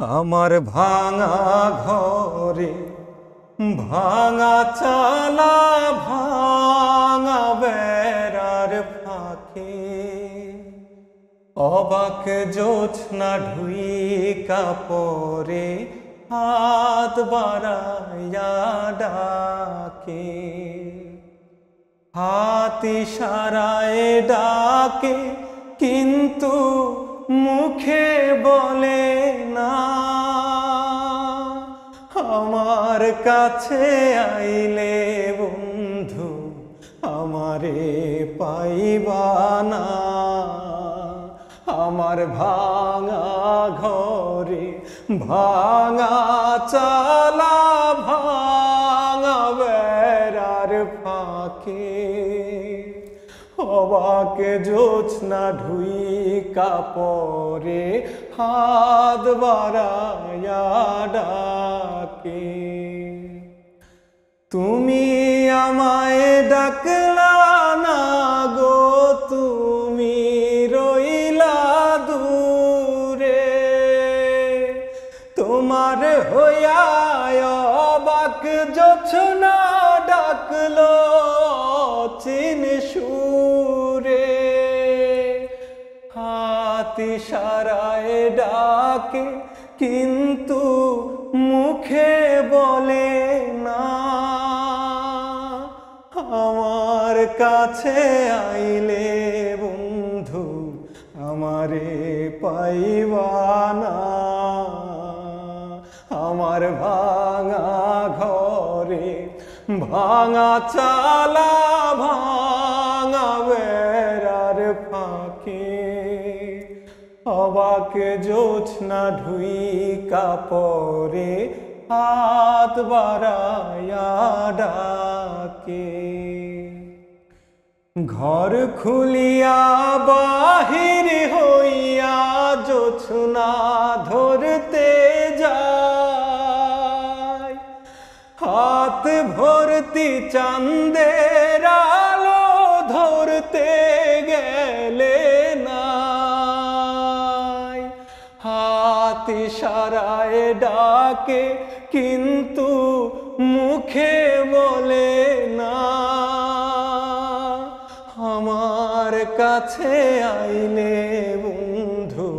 আমার ভাঙা ঘরে ভাঙা চালা ভাঙা বেড়ার ফাঁকে অবাক জোছনা ঢুইকা পরে হাত বাড়াইয়া ডাকে, হাত ইশারায় ডাকে কিন্তু মুখে বলে না। আমার কাছে আইলে বন্ধু আমারে পাইবা না। আমার ভাঙা ঘরে ভাঙা চালা ভাঙা বেড়ার ফাঁকে অবাক জোছনা ঢুইকা পরে হাত বাড়াইয়া ডাকে। তুমি আমায় ডাকলা না গো, তুমি রইলা দূরে। তোমার হইয়া অবাক জোছনা ডাকলো চিন সুরে। হাত ইশারায় ডাকে কিন্তু মুখে বলে না। আমার কাছে আইলে বন্ধু আমারে পাইবা না। আমার ভাঙা ঘরে ভাঙা চালা ভাঙা বেড়ার ফাঁকে অবাক জোছনা ঢুইকা পরে হাত বাড়াইয়া ডাকে। ঘর খুলিয়া বাহির হইয়া জোছনা ধরতে যায়, হাত ভর্তি চাঁদের আলো ধরতে গেলে নাই। হাত ইশারায় ডাকে কিন্তু মুখে বলে না। আমার কাছে আইলে বন্ধু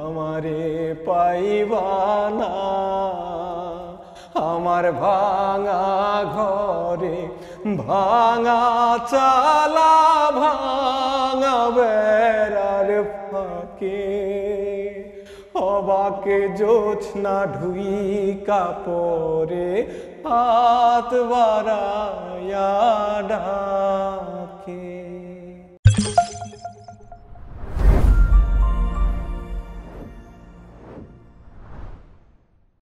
আমারে পাইবা না। আমার ভাঙা ঘরে ভাঙা চালা ভাঙা বেড়ার ফাঁকে অবাক জোছনা ঢুইকা পরে হাত বাড়াইয়া